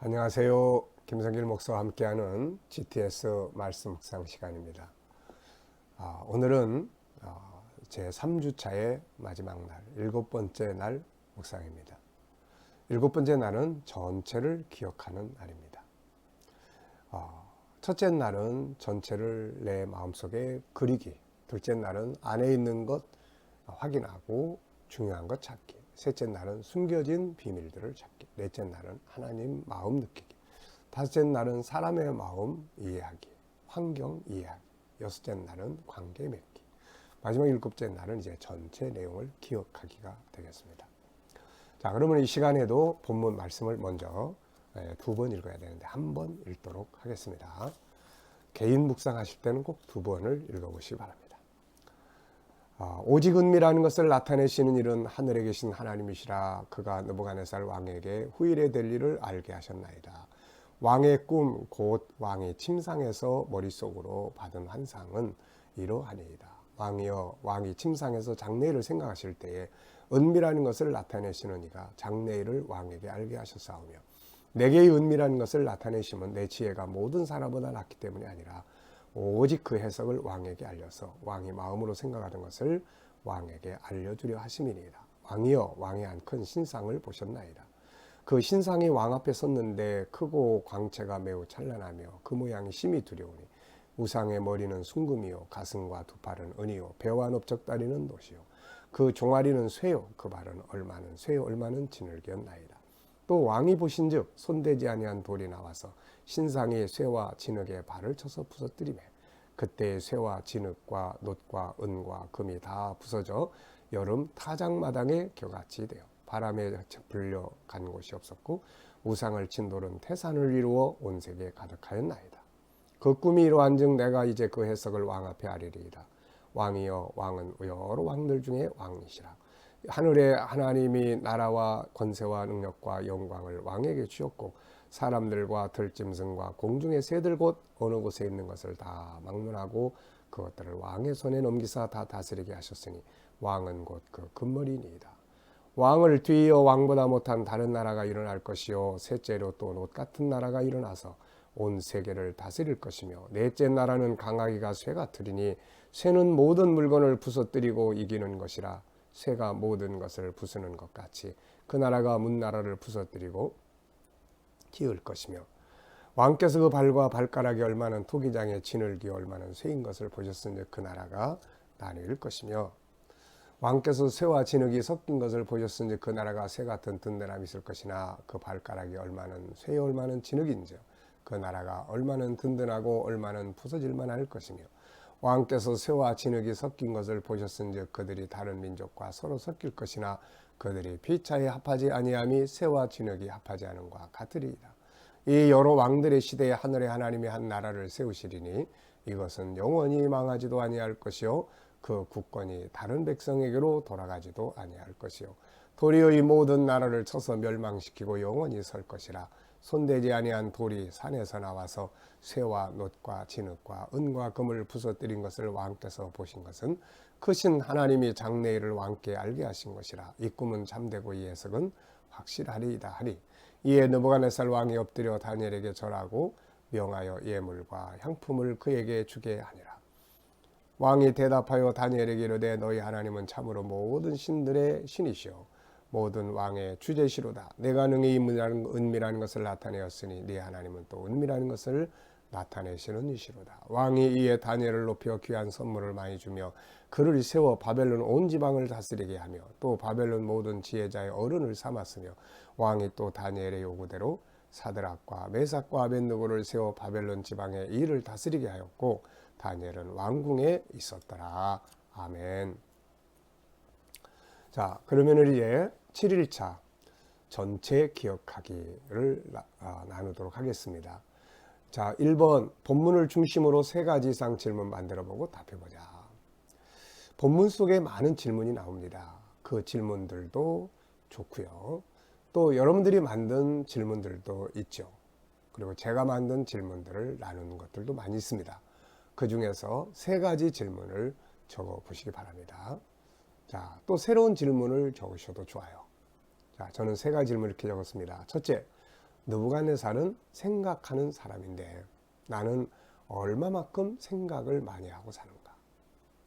안녕하세요. 김성길 목사와 함께하는 GTS 말씀 묵상 시간입니다. 오늘은 제 3주차의 마지막 날, 7번째 날 묵상입니다. 7번째 날은 전체를 기억하는 날입니다. 첫째 날은 전체를 내 마음속에 그리기, 둘째 날은 안에 있는 것 확인하고 중요한 것 찾기, 셋째 날은 숨겨진 비밀들을 찾기, 넷째 날은 하나님 마음 느끼기, 다섯째 날은 사람의 마음 이해하기, 환경 이해하기, 여섯째 날은 관계 맺기, 마지막 일곱째 날은 이제 전체 내용을 기억하기가 되겠습니다. 자, 그러면 이 시간에도 본문 말씀을 먼저 2번 읽어야 되는데 한 번 읽도록 하겠습니다. 개인 묵상하실 때는 꼭 2번을 읽어보시기 바랍니다. 오직 은밀한 것을 나타내시는 일은 하늘에 계신 하나님이시라. 그가 느부갓네살 왕에게 후일에 될 일을 알게 하셨나이다. 왕의 꿈 곧 왕이 침상에서 머릿속으로 받은 환상은 이러하니이다. 왕이여, 왕이 침상에서 장래일을 생각하실 때에 은밀한 것을 나타내시는 이가 장래일을 왕에게 알게 하셨사오며, 내게 은밀한 것을 나타내시면 내 지혜가 모든 사람보다 낫기 때문이 아니라 오직 그 해석을 왕에게 알려서 왕이 마음으로 생각하는 것을 왕에게 알려주려 하심이니이다. 왕이여, 왕이 한 큰 신상을 보셨나이다. 그 신상이 왕 앞에 섰는데 크고 광채가 매우 찬란하며 그 모양이 심히 두려우니 우상의 머리는 순금이요 가슴과 두 팔은 은이요 배와 넓적다리는 노시요 그 종아리는 쇠요 그 발은 얼마는 쇠요 얼마는 진흙이었나이다. 또 왕이 보신즉 손대지 아니한 돌이 나와서 신상이 쇠와 진흙에 발을 쳐서 부서뜨리매 그때 쇠와 진흙과 놋과 은과 금이 다 부서져 여름 타작마당에 겨같이 되어 바람에 불려 간 곳이 없었고 우상을 친 돌은 태산을 이루어 온 세계에 가득하였나이다. 그 꿈이 이러한즉 내가 이제 그 해석을 왕 앞에 아리리이다. 왕이여, 왕은 여러 왕들 중에 왕이시라. 하늘의 하나님이 나라와 권세와 능력과 영광을 왕에게 주었고 사람들과 들짐승과 공중의 새들 곧 어느 곳에 있는 것을 다 막론하고 그것들을 왕의 손에 넘기사 다 다스리게 하셨으니 왕은 곧 그 금머리니이다. 왕을 뒤이어 왕보다 못한 다른 나라가 일어날 것이요 셋째로 또 놋 같은 나라가 일어나서 온 세계를 다스릴 것이며 넷째 나라는 강하기가 쇠 같으리니 쇠는 모든 물건을 부서뜨리고 이기는 것이라. 쇠가 모든 것을 부수는 것 같이 그 나라가 문나라를 부서뜨리고 기을 것이며 왕께서 그 발과 발가락이 얼마는 토기장의 진흙이 얼마는 쇠인 것을 보셨은즉 그 나라가 나뉠 것이며 왕께서 쇠와 진흙이 섞인 것을 보셨은즉 그 나라가 쇠 같은 든든함이 있을 것이나 그 발가락이 얼마는 쇠 얼마는 진흙인즉 그 나라가 얼마는 든든하고 얼마는 부서질만 할 것이며 왕께서 쇠와 진흙이 섞인 것을 보셨은즉 그들이 다른 민족과 서로 섞일 것이나 그들이 피차에 합하지 아니함이 쇠와 진흙이 합하지 않은 것 같으리이다. 이 여러 왕들의 시대에 하늘의 하나님이 한 나라를 세우시리니 이것은 영원히 망하지도 아니할 것이요 그 국권이 다른 백성에게로 돌아가지도 아니할 것이요 도리어 이 모든 나라를 쳐서 멸망시키고 영원히 설 것이라. 손대지 아니한 돌이 산에서 나와서 쇠와 놋과 진흙과 은과 금을 부서뜨린 것을 왕께서 보신 것은 크신 하나님이 장래일을 왕께 알게 하신 것이라. 이 꿈은 잠되고 이 해석은 확실하리이다 하리. 이에 느부갓네살 왕이 엎드려 다니엘에게 절하고 명하여 예물과 향품을 그에게 주게 하니라. 왕이 대답하여 다니엘에게 이르되 너희 하나님은 참으로 모든 신들의 신이시오 모든 왕의 주제시로다. 내가 능히 은밀한 것을 나타내었으니 네 하나님은 또 은밀한 것을 나타내시는 이시로다. 왕이 이에 다니엘을 높여 귀한 선물을 많이 주며 그를 세워 바벨론 온 지방을 다스리게 하며 또 바벨론 모든 지혜자의 어른을 삼았으며 왕이 또 다니엘의 요구대로 사드락과 메삭과 아벳느고를 세워 바벨론 지방의 일을 다스리게 하였고 다니엘은 왕궁에 있었더라. 아멘. 자, 그러면 이제 7일차 전체 기억하기를 나누도록 하겠습니다. 자, 1번 본문을 중심으로 3가지 이상 질문 만들어보고 답해보자. 본문 속에 많은 질문이 나옵니다. 그 질문들도 좋고요. 또 여러분들이 만든 질문들도 있죠. 그리고 제가 만든 질문들을 나누는 것들도 많이 있습니다. 그 중에서 3가지 질문을 적어보시기 바랍니다. 자, 또 새로운 질문을 적으셔도 좋아요. 자, 저는 3가지 질문을 이렇게 적었습니다. 첫째, 느부갓네살은 생각하는 사람인데 나는 얼마만큼 생각을 많이 하고 사는가.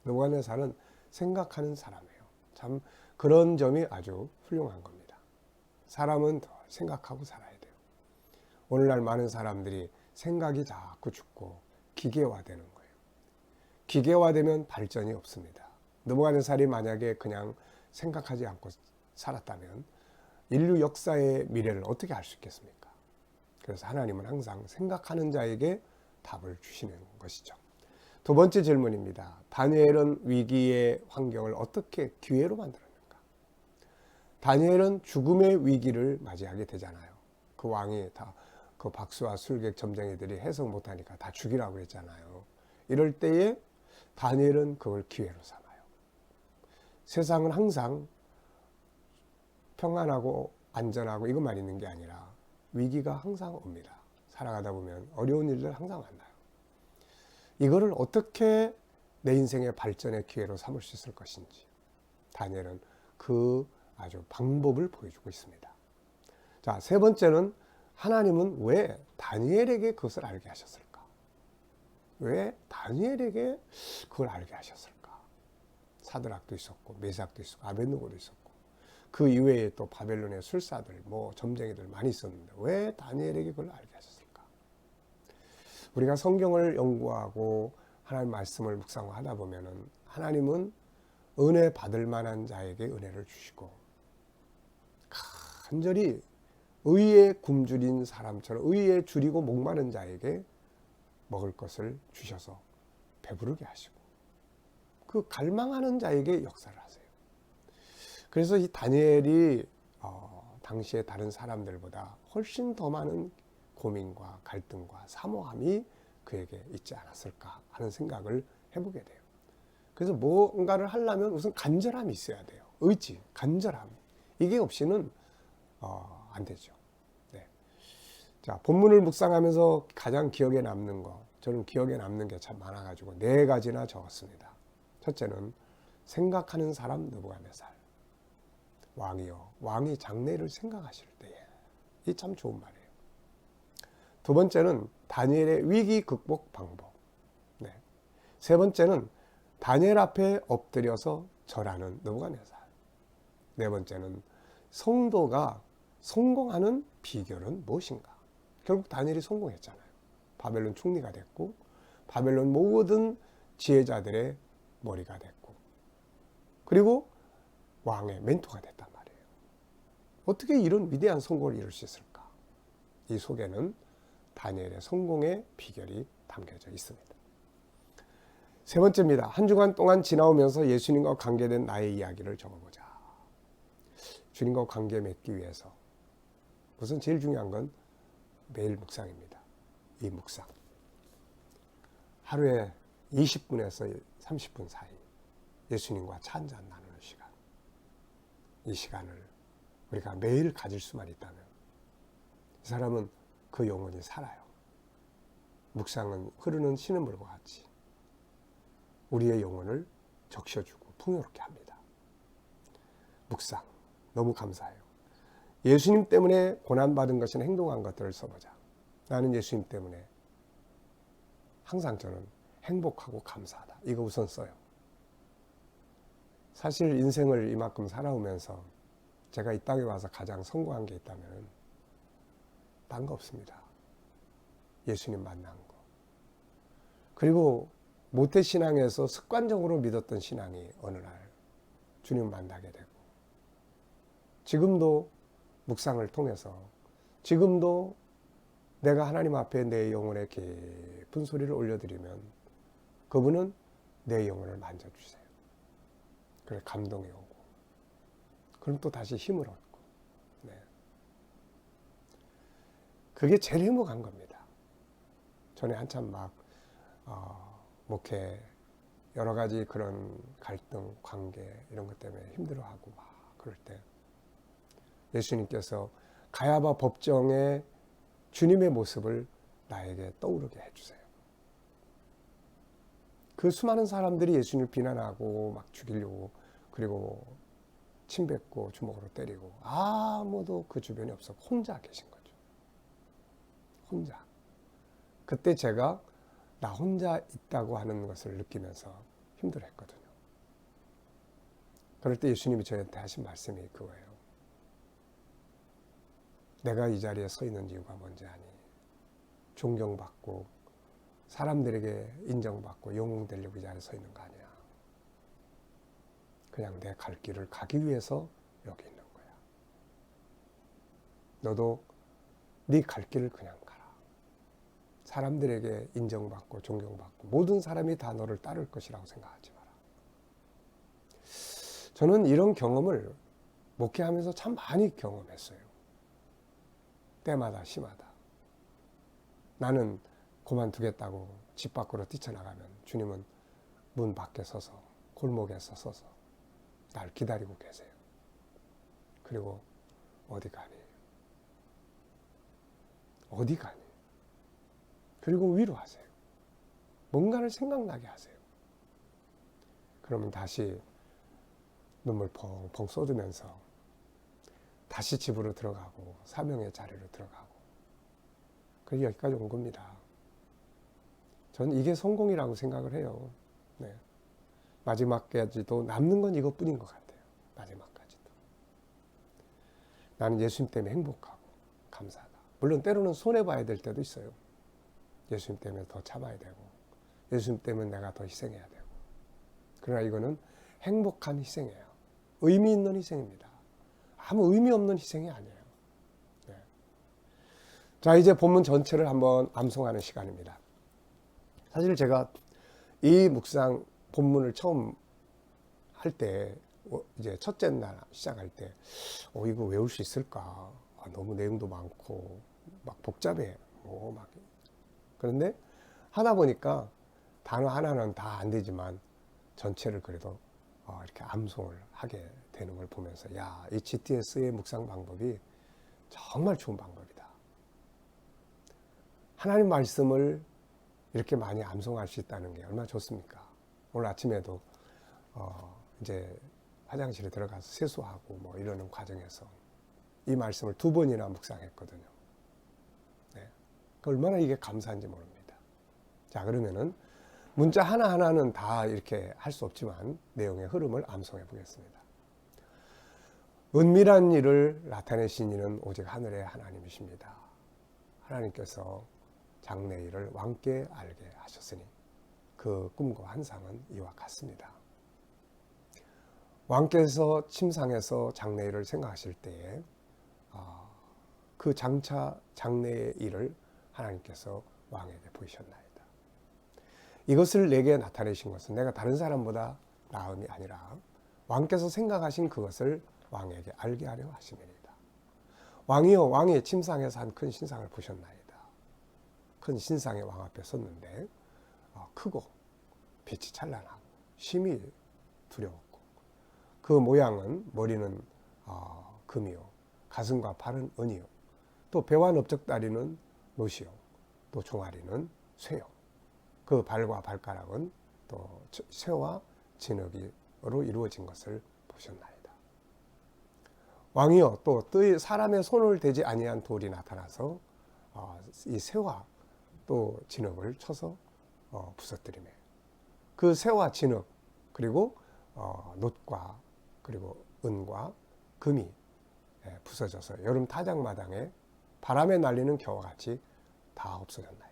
느부갓네살은 생각하는 사람이에요. 참 그런 점이 아주 훌륭한 겁니다. 사람은 더 생각하고 살아야 돼요. 오늘날 많은 사람들이 생각이 자꾸 죽고 기계화되는 거예요. 기계화되면 발전이 없습니다. 느부갓네살이 만약에 그냥 생각하지 않고 살았다면 인류 역사의 미래를 어떻게 알 수 있겠습니까? 그래서 하나님은 항상 생각하는 자에게 답을 주시는 것이죠. 두 번째 질문입니다. 다니엘은 위기의 환경을 어떻게 기회로 만들었는가? 다니엘은 죽음의 위기를 맞이하게 되잖아요. 그 왕이 다 그 박수와 술객 점쟁이들이 해석 못하니까 다 죽이라고 했잖아요. 이럴 때에 다니엘은 그걸 기회로 삼아요. 세상은 항상 평안하고 안전하고 이것만 있는 게 아니라 위기가 항상 옵니다. 살아가다 보면 어려운 일들 항상 만나요. 이거를 어떻게 내 인생의 발전의 기회로 삼을 수 있을 것인지 다니엘은 그 아주 방법을 보여주고 있습니다. 자, 세 번째는 하나님은 왜 다니엘에게 그것을 알게 하셨을까? 왜 다니엘에게 그걸 알게 하셨을까? 사드락도 있었고 메삭도 있었고 아벳느고도 있었고 그 이외에 또 바벨론의 술사들 뭐 점쟁이들 많이 있었는데 왜 다니엘에게 그걸 알게 하셨을까? 우리가 성경을 연구하고 하나님 말씀을 묵상하다 보면은 하나님은 은혜 받을 만한 자에게 은혜를 주시고 간절히 의에 굶주린 사람처럼 의에 줄이고 목마른 자에게 먹을 것을 주셔서 배부르게 하시고 그 갈망하는 자에게 역사를 하세요. 그래서 이 다니엘이 당시에 다른 사람들보다 훨씬 더 많은 고민과 갈등과 사모함이 그에게 있지 않았을까 하는 생각을 해보게 돼요. 그래서 뭔가를 하려면 우선 간절함이 있어야 돼요. 의지, 간절함. 이게 없이는 안 되죠. 네. 자, 본문을 묵상하면서 가장 기억에 남는 거, 저는 기억에 남는 게 참 많아가지고 4가지나 적었습니다. 첫째는 생각하는 사람 느부갓네살. 왕이요, 왕이 장래를 생각하실 때에 이 참 좋은 말이에요. 두 번째는 다니엘의 위기 극복 방법. 네. 세 번째는 다니엘 앞에 엎드려서 절하는 느부갓네살. 네 번째는 성도가 성공하는 비결은 무엇인가? 결국 다니엘이 성공했잖아요. 바벨론 총리가 됐고 바벨론 모든 지혜자들의 머리가 됐고 그리고 왕의 멘토가 됐단 말이에요. 어떻게 이런 위대한 성공을 이룰 수 있을까? 이 속에는 다니엘의 성공의 비결이 담겨져 있습니다. 세 번째입니다. 한 주간 동안 지나오면서 예수님과 관계된 나의 이야기를 적어보자. 주님과 관계 맺기 위해서 우선 제일 중요한 건 매일 묵상입니다. 이 묵상. 하루에 20분에서 30분 사이 예수님과 차 한잔 나누는 시간. 이 시간을 우리가 매일 가질 수만 있다면 이 사람은 그 영혼이 살아요. 묵상은 흐르는 신음물과 같이 우리의 영혼을 적셔주고 풍요롭게 합니다. 묵상 너무 감사해요. 예수님 때문에 고난받은 것은 행동한 것들을 써보자. 나는 예수님 때문에 항상 저는 행복하고 감사하다. 이거 우선 써요. 사실 인생을 이만큼 살아오면서 제가 이 땅에 와서 가장 성공한 게 있다면 딴 거 없습니다. 예수님 만난 거. 그리고 모태신앙에서 습관적으로 믿었던 신앙이 어느 날 주님 만나게 되고 지금도 묵상을 통해서 지금도 내가 하나님 앞에 내 영혼의 깊은 소리를 올려드리면 그분은 내 영혼을 만져주세요. 그래 감동이 오고 그럼 또 다시 힘을 얻고 네. 그게 제일 행복한 겁니다. 전에 한참 막 목회 여러 가지 그런 갈등, 관계 이런 것 때문에 힘들어하고 막 그럴 때 예수님께서 가야바 법정의 주님의 모습을 나에게 떠오르게 해주세요. 그 수많은 사람들이 예수님을 비난하고 막 죽이려고 그리고 침뱉고 주먹으로 때리고 아무도 그 주변에 없었고 혼자 계신 거죠. 혼자. 그때 제가 나 혼자 있다고 하는 것을 느끼면서 힘들어했거든요. 그럴 때 예수님이 저한테 하신 말씀이 그거예요. 내가 이 자리에 서 있는 이유가 뭔지 아니? 존경받고 사람들에게 인정받고 영웅되려고 이 자리에 서 있는 거 아니야. 그냥 내 갈 길을 가기 위해서 여기 있는 거야. 너도 네 갈 길을 그냥 가라. 사람들에게 인정받고 존경받고 모든 사람이 다 너를 따를 것이라고 생각하지 마라. 저는 이런 경험을 목회하면서 참 많이 경험했어요. 때마다 심하다. 나는 그만두겠다고 집 밖으로 뛰쳐나가면 주님은 문 밖에 서서 골목에서 서서 날 기다리고 계세요. 그리고 어디 가니? 어디 가니? 그리고 위로하세요. 뭔가를 생각나게 하세요. 그러면 다시 눈물 펑펑 쏟으면서 다시 집으로 들어가고 사명의 자리로 들어가고 그게 여기까지 온 겁니다. 저는 이게 성공이라고 생각을 해요. 네. 마지막까지도 남는 건 이것뿐인 것 같아요. 마지막까지도. 나는 예수님 때문에 행복하고 감사하다. 물론 때로는 손해봐야 될 때도 있어요. 예수님 때문에 더 참아야 되고 예수님 때문에 내가 더 희생해야 되고 그러나 이거는 행복한 희생이에요. 의미 있는 희생입니다. 아무 의미 없는 희생이 아니에요. 네. 자, 이제 본문 전체를 한번 암송하는 시간입니다. 사실 제가 이 묵상 본문을 처음 할 때 이제 첫째 날 시작할 때 이거 외울 수 있을까? 너무 내용도 많고 막 복잡해. 막 그런데 하다 보니까 단어 하나는 다 안 되지만 전체를 그래도 이렇게 암송을 하게 되는 걸 보면서 이 GTS의 묵상 방법이 정말 좋은 방법이다. 하나님 말씀을 이렇게 많이 암송할 수 있다는 게 얼마나 좋습니까? 오늘 아침에도 이제 화장실에 들어가서 세수하고 뭐 이러는 과정에서 이 말씀을 2번이나 묵상했거든요. 네. 얼마나 이게 감사한지 모릅니다. 자, 그러면은 문자 하나하나는 다 이렇게 할 수 없지만 내용의 흐름을 암송해 보겠습니다. 은밀한 일을 나타내신 이는 오직 하늘의 하나님이십니다. 하나님께서 장래일을 왕께 알게 하셨으니 그 꿈과 환상은 이와 같습니다. 왕께서 침상에서 장래일을 생각하실 때에 그 장차 장래의 일을 하나님께서 왕에게 보이셨나이다. 이것을 내게 나타내신 것은 내가 다른 사람보다 나음이 아니라 왕께서 생각하신 그것을 왕에게 알게 하려 하심이니이다. 왕이요 왕의 침상에서 한 큰 신상을 보셨나이다. 큰 신상의 왕 앞에 섰는데 크고 빛이 찬란하고 심히 두려웠고 그 모양은 머리는 금이요 가슴과 팔은 은이요 또 배와 넓적다리는 노시요 또 종아리는 쇠요 그 발과 발가락은 또 쇠와 진흙으로 이루어진 것을 보셨나이다. 왕이요 또 사람의 손을 대지 아니한 돌이 나타나서 이 쇠와 또 진흙을 쳐서 부서뜨리며 그 쇠와 진흙 그리고 놋과 그리고 은과 금이 부서져서 여름 타작마당에 바람에 날리는 겨와 같이 다 없어졌나이다.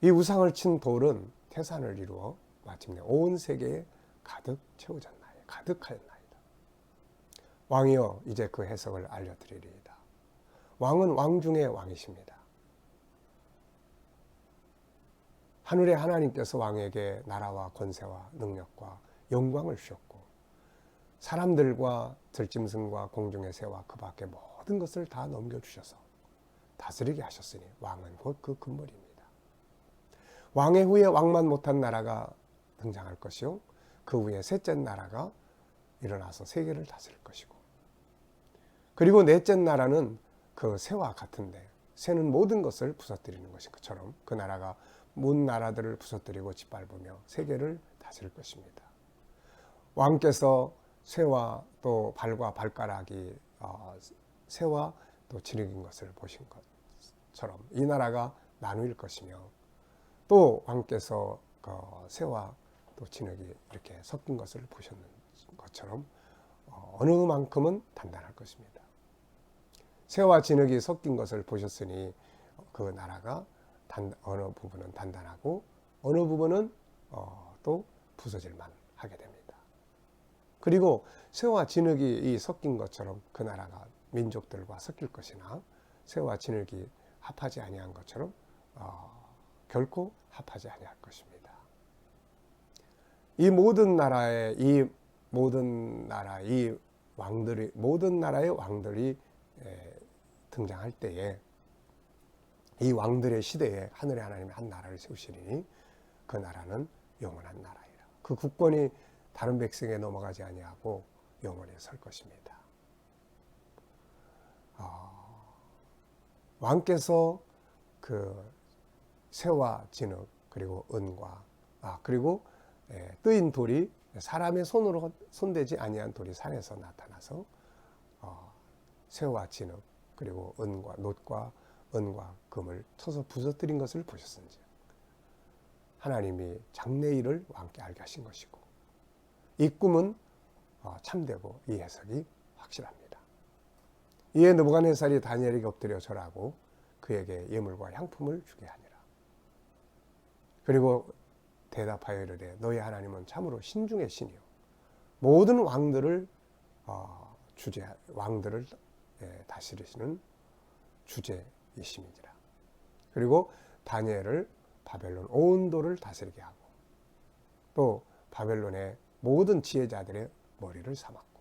이 우상을 친 돌은 태산을 이루어 마침내 온 세계에 가득 채워졌나이다. 가득하였나이다. 왕이여 이제 그 해석을 알려드리리이다. 왕은 왕 중의 왕이십니다. 하늘의 하나님께서 왕에게 나라와 권세와 능력과 영광을 주셨고 사람들과 들짐승과 공중의 새와 그 밖의 모든 것을 다 넘겨주셔서 다스리게 하셨으니 왕은 곧 그 금물입니다. 왕의 후에 왕만 못한 나라가 등장할 것이요 그 후에 셋째 나라가 일어나서 세계를 다스릴 것이고 그리고 넷째 나라는 그 새와 같은데 새는 모든 것을 부서뜨리는 것인 것처럼 그 나라가 문 나라들을 부서뜨리고 짓밟으며 세계를 다스릴 것입니다. 왕께서 새와 또 발과 발가락이 새와 또 진흙인 것을 보신 것처럼 이 나라가 나누일 것이며, 또 왕께서 새와 또 진흙이 이렇게 섞인 것을 보셨는 것처럼 어느 만큼은 단단할 것입니다. 새와 진흙이 섞인 것을 보셨으니 그 나라가 어느 부분은 단단하고 어느 부분은 또 부서질만 하게 됩니다. 그리고 새와 진흙이 섞인 것처럼 그 나라가 민족들과 섞일 것이나 새와 진흙이 합하지 아니한 것처럼 결코 합하지 아니할 것입니다. 이 모든 나라의 모든 나라의 왕들이 등장할 때에 이 왕들의 시대에 하늘의 하나님이 한 나라를 세우시리니 그 나라는 영원한 나라이라. 그 국권이 다른 백성에 넘어가지 아니하고 영원히 설 것입니다. 왕께서 그 새와 진흙 그리고 은과 그리고 뜨인 돌이 사람의 손으로 손대지 아니한 돌이 산에서 나타나서 새와 진흙 그리고 은과 놋과 은과 금을 쳐서 부서뜨린 것을 보셨은지 하나님이 장래일을 왕께 알게 하신 것이고, 이 꿈은 참되고 이 해석이 확실합니다. 이에 느부갓네살이 다니엘에게 엎드려 절하고 그에게 예물과 향품을 주게 하니라. 그리고 대답하여 이르되 너희 하나님은 참으로 신중의 신이요 모든 왕들을 다스리시는 주제이심이니라. 그리고 다니엘을 바벨론 온 도를 다스리게 하고 또 바벨론의 모든 지혜자들의 머리를 삼았고,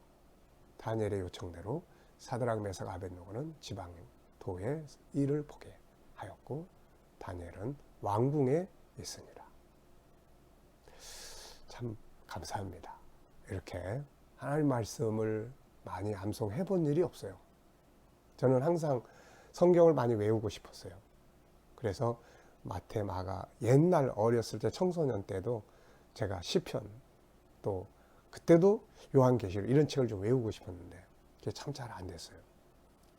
다니엘의 요청대로 사드락 메삭 아벳느고는 지방 도의 일을 보게 하였고 다니엘은 왕궁에 있으니라. 참 감사합니다. 이렇게 하나님 말씀을 많이 암송해 본 일이 없어요. 저는 항상 성경을 많이 외우고 싶었어요. 그래서 마태, 마가, 옛날 어렸을 때 청소년 때도 제가 시편 또 그때도 요한계시록 이런 책을 좀 외우고 싶었는데 그게 참 잘 안 됐어요.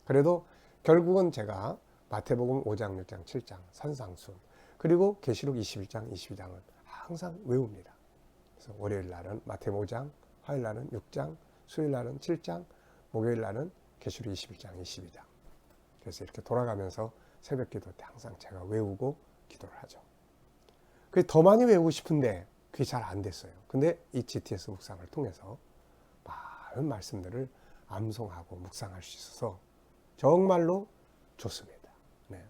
그래도 결국은 제가 마태복음 5장, 6장, 7장, 산상순 그리고 계시록 21장, 22장은 항상 외웁니다. 그래서 월요일 날은 마태복음 5장, 화요일 날은 6장, 수요일 날은 7장, 목요일 날은 계시록 21장, 22장. 그래서 이렇게 돌아가면서 새벽 기도 때 항상 제가 외우고 기도를 하죠. 그게 더 많이 외우고 싶은데 그게 잘 안 됐어요. 근데 이 GTS 묵상을 통해서 많은 말씀들을 암송하고 묵상할 수 있어서 정말로 좋습니다. 네.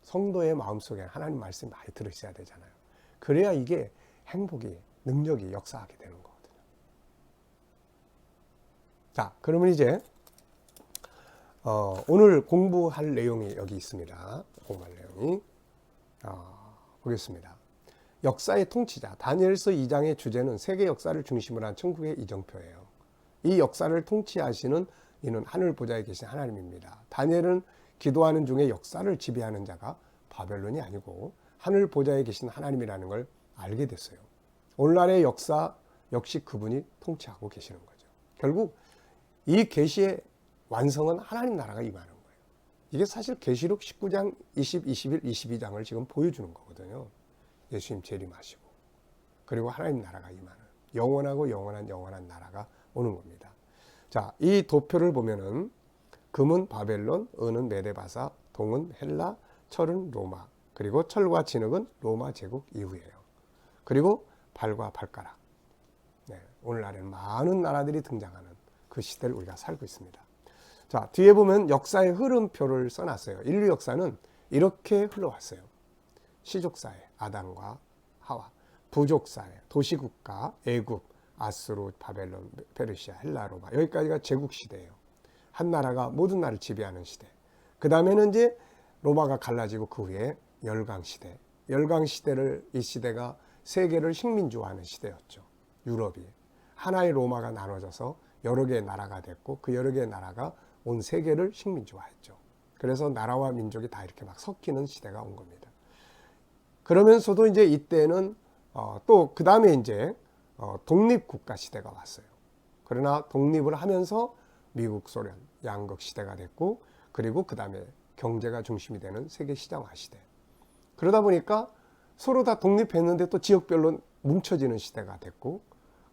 성도의 마음속에 하나님 말씀이 많이 들어있어야 되잖아요. 그래야 이게 행복이, 능력이 역사하게 되는 거거든요. 자, 그러면 이제 오늘 공부할 내용이 여기 있습니다. 공부할 내용이 보겠습니다. 역사의 통치자, 다니엘서 2장의 주제는 세계 역사를 중심으로 한 천국의 이정표예요. 이 역사를 통치하시는 이는 하늘 보좌에 계신 하나님입니다. 다니엘은 기도하는 중에 역사를 지배하는 자가 바벨론이 아니고 하늘 보좌에 계신 하나님이라는 걸 알게 됐어요. 오늘날의 역사 역시 그분이 통치하고 계시는 거죠. 결국 이 계시의 완성은 하나님 나라가 임하는 거예요. 이게 사실 계시록 19장, 20, 21, 22장을 지금 보여주는 거거든요. 예수님 재림하시고 그리고 하나님 나라가 임하는 영원하고 영원한 나라가 오는 겁니다. 자, 이 도표를 보면은 금은 바벨론, 은은 메데바사, 동은 헬라, 철은 로마, 그리고 철과 진흙은 로마 제국 이후예요. 그리고 발과 발가락. 네, 오늘날에는 많은 나라들이 등장하는 그 시대를 우리가 살고 있습니다. 자, 뒤에 보면 역사의 흐름표를 써놨어요. 인류 역사는 이렇게 흘러왔어요. 시족사회, 아담과 하와, 부족사회, 도시국가, 애굽, 아수르, 바벨론, 페르시아, 헬라, 로마, 여기까지가 제국시대예요. 한 나라가 모든 나라를 지배하는 시대. 그 다음에는 이제 로마가 갈라지고 그 후에 열강시대. 열강시대를, 이 시대가 세계를 식민지화하는 시대였죠. 유럽이. 하나의 로마가 나눠져서 여러 개의 나라가 됐고 그 여러 개의 나라가 온 세계를 식민지화했죠. 그래서 나라와 민족이 다 이렇게 막 섞이는 시대가 온 겁니다. 그러면서도 이제 이때는 또 그 다음에 이제 독립국가 시대가 왔어요. 그러나 독립을 하면서 미국, 소련, 양극 시대가 됐고 그리고 그 다음에 경제가 중심이 되는 세계 시장화 시대. 그러다 보니까 서로 다 독립했는데 또 지역별로 뭉쳐지는 시대가 됐고,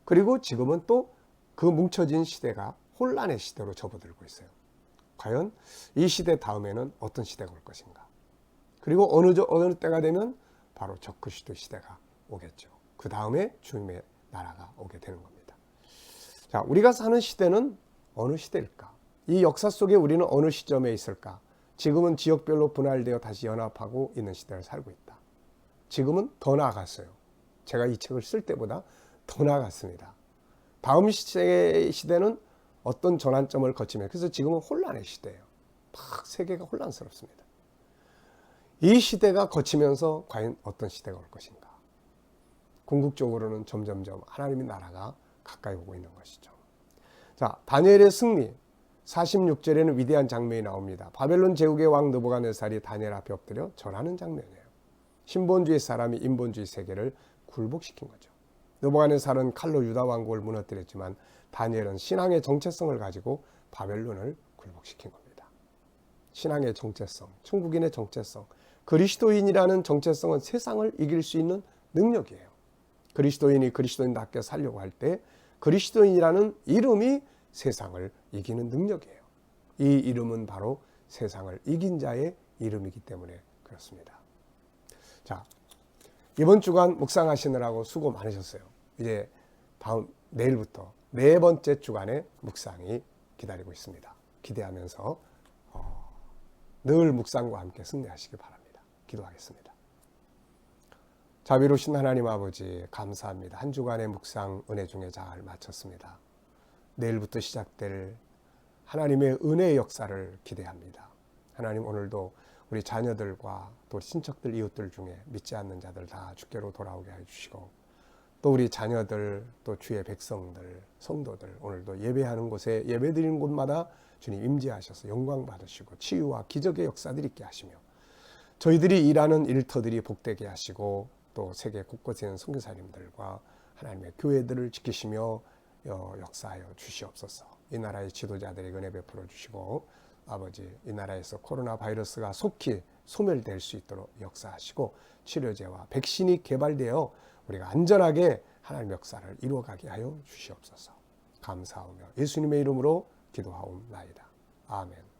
그리고 지금은 또 그 뭉쳐진 시대가 혼란의 시대로 접어들고 있어요. 과연 이 시대 다음에는 어떤 시대가 올 것인가? 그리고 어느 때가 되면 바로 적그리스도 시대가 오겠죠. 그 다음에 주님의 나라가 오게 되는 겁니다. 자, 우리가 사는 시대는 어느 시대일까? 이 역사 속에 우리는 어느 시점에 있을까? 지금은 지역별로 분할되어 다시 연합하고 있는 시대를 살고 있다. 지금은 더 나아갔어요. 제가 이 책을 쓸 때보다 더 나아갔습니다. 다음 시대는 어떤 전환점을 거치면, 그래서 지금은 혼란의 시대예요. 막 세계가 혼란스럽습니다. 이 시대가 거치면서 과연 어떤 시대가 올 것인가? 궁극적으로는 점점점 하나님의 나라가 가까이 오고 있는 것이죠. 자, 다니엘의 승리 46절에는 위대한 장면이 나옵니다. 바벨론 제국의 왕 느부갓네살이 다니엘 앞에 엎드려 절하는 장면이에요. 신본주의 사람이 인본주의 세계를 굴복시킨 거죠. 느부갓네살은 칼로 유다 왕국을 무너뜨렸지만 다니엘은 신앙의 정체성을 가지고 바벨론을 굴복시킨 겁니다. 신앙의 정체성, 천국인의 정체성, 그리스도인이라는 정체성은 세상을 이길 수 있는 능력이에요. 그리스도인이 그리스도인답게 살려고 할 때 그리스도인이라는 이름이 세상을 이기는 능력이에요. 이 이름은 바로 세상을 이긴 자의 이름이기 때문에 그렇습니다. 자, 이번 주간 묵상하시느라고 수고 많으셨어요. 이제 내일부터 네 번째 주간의 묵상이 기다리고 있습니다. 기대하면서 늘 묵상과 함께 승리하시기 바랍니다. 기도하겠습니다. 자비로우신 하나님 아버지, 감사합니다. 한 주간의 묵상 은혜 중에 잘 마쳤습니다. 내일부터 시작될 하나님의 은혜의 역사를 기대합니다. 하나님, 오늘도 우리 자녀들과 또 친척들, 이웃들 중에 믿지 않는 자들 다 주께로 돌아오게 해주시고, 또 우리 자녀들, 또 주의 백성들, 성도들, 오늘도 예배하는 곳에, 예배드리는 곳마다 주님 임재하셔서 영광 받으시고 치유와 기적의 역사들이 있게 하시며, 저희들이 일하는 일터들이 복되게 하시고, 또 세계 곳곳에 있는 선교사님들과 하나님의 교회들을 지키시며 역사하여 주시옵소서. 이 나라의 지도자들에게 은혜 베풀어 주시고, 아버지, 이 나라에서 코로나 바이러스가 속히 소멸될 수 있도록 역사하시고, 치료제와 백신이 개발되어 우리가 안전하게 하나님의 역사를 이루어가게 하여 주시옵소서. 감사하며 예수님의 이름으로 기도하옵나이다. 아멘.